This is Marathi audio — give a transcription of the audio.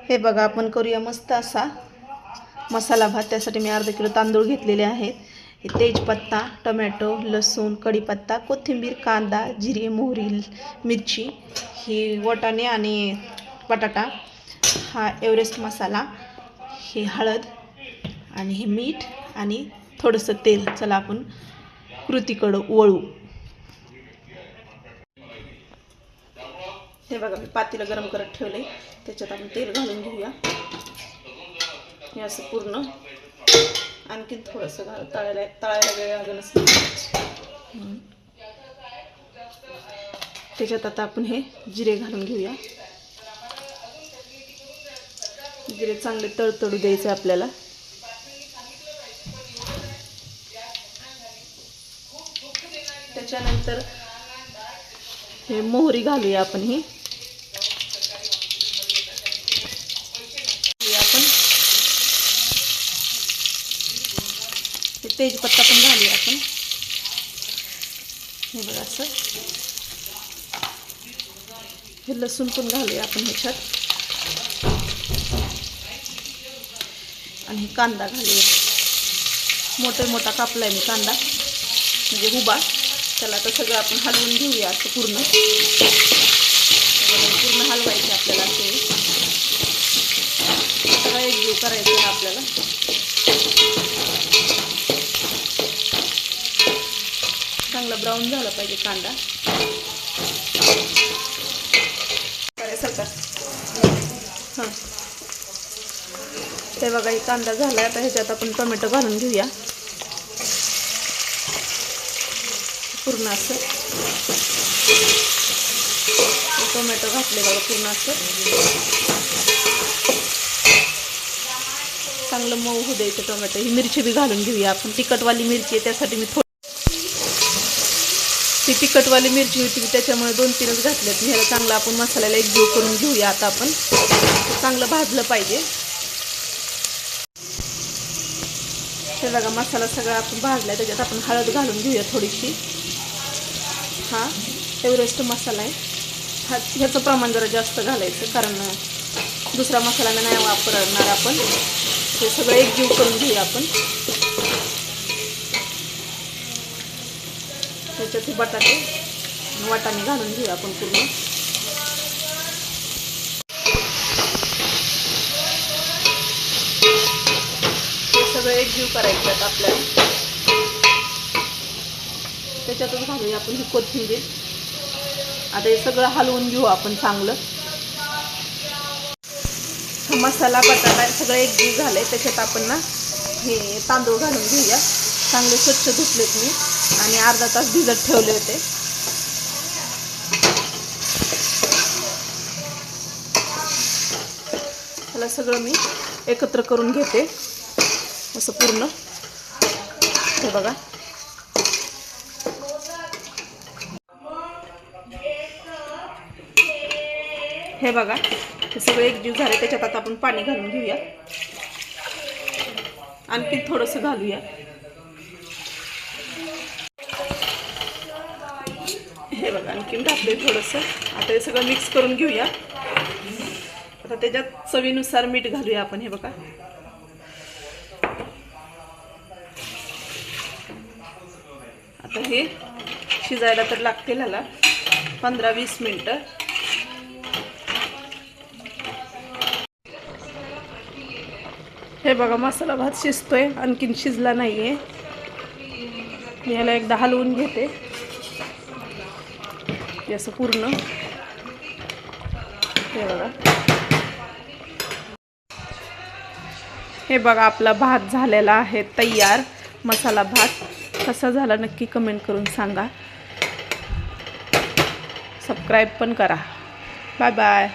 हे बघा, आपण करूया मस्त असा मसाला भात। त्यासाठी मी अर्धा किलो तांदूळ घेतलेले आहेत। हे तेजपत्ता, टोमॅटो, लसूण, कढीपत्ता, कोथिंबीर, कांदा, जिरे, मोहरी, मिरची, ही वाटाणे आणि बटाटा, हा एव्हरेस्ट मसाला, हे हळद आणि हे मीठ आणि थोडंसं तेल। चला आपण कृतीकडे वळू। हे बघा, मी पातेलं गरम करत ठेवले, त्याच्यात आपण तेल घालून घेऊया। हे असं पूर्ण आणखी थोडंसं तळायला वेळ लागेल असं। त्याच्यात आता आपण हे जिरे घालून घेऊया। जिरे चांगले तळतळू द्यायचे आपल्याला। त्याच्यानंतर हे मोहरी घालूया आपण। ही आपण हे तेजपत्ता पण घालूया आपण। हे बघा असं, हे लसूण पण घालूया आपण ह्याच्यात आणि कांदा घालूया। मोठा कापलाय मी कांदा, म्हणजे उभा। त्याला आता सगळं आपण हलवून घेऊया असं पूर्ण हलवायचं आपल्याला। असे सगळं एकजीव करायचं आहे आपल्याला। चांगला ब्राऊन झाला पाहिजे कांदा। हां, ते बघा, ही कांदा झाला। आता ह्याच्यात आपण टोमॅटो घालून घेऊया पूर्ण असं। टोमॅटो घातले बघा पूर्ण असं, चांगलं मऊ होऊ द्यायचं टोमॅटो। ही मिरची बी घालून घेऊया आपण। तिखटवाली मिरची आहे, त्यासाठी मी ती तिखटवाली मिरची होती, त्याच्यामुळे 2-3च घातल्यात मी। ह्याला चांगलं आपण मसाल्याला एकजीव करून घेऊया। आता आपण चांगलं भाजलं पाहिजे। हे बघा, मसाला सगळा आपण भाजलाय। त्याच्यात आपण हळद घालून घेऊया थोडीशी। हा एव्हरेस्ट मसाला आहे, ह्याचं प्रमाण जरा जास्त घालायचं, कारण दुसरा मसाला नाही वापरणार आपण। हे सगळं एकजीव करून घेऊया आपण। त्याच्यात बटाटे वाटाणे घालून घेऊया आपण पूर्ण। हे सगळं एकजीव करायचं आहे आपल्याला। त्याच्यातच घालूया आपण ही कोथिंबीर। आता हे सगळं हलवून घेऊ आपण चांगलं। मसाला बटाटा सगळं एकजीव झालंय। त्याच्यात आपण ना हे तांदूळ घालून घेऊया। चांगले स्वच्छ धुतलेत मी आणि अर्धा तास भिजत ठेवले होते। त्याला सगळं मी एकत्र करून घेते असं पूर्ण। हे बघा, हे बघा, हे सगळं एकजीव झाले। त्याच्यात आता आपण पाणी घालून घेऊया, आणखी थोडंसं घालूया। हे बघा, आणखीन घातलंय थोडंसं। आता हे सगळं मिक्स करून घेऊया। आता त्याच्यात चवीनुसार मीठ घालूया आपण। हे बघा, आता हे शिजायला तर लागतील ह्याला 15-20 मिनटं। हे बघा, मसाला भात शिजतोय, आणखीन शिजला नाहीये। मी ह्याला एकदा हलवून घेते असं पूर्ण। हे बघा, हे बघा, आपला भात झालेला आहे तयार। मसाला भात कसा झाला नक्की कमेंट करून सांगा। सबस्क्राईब पण करा। Bye bye.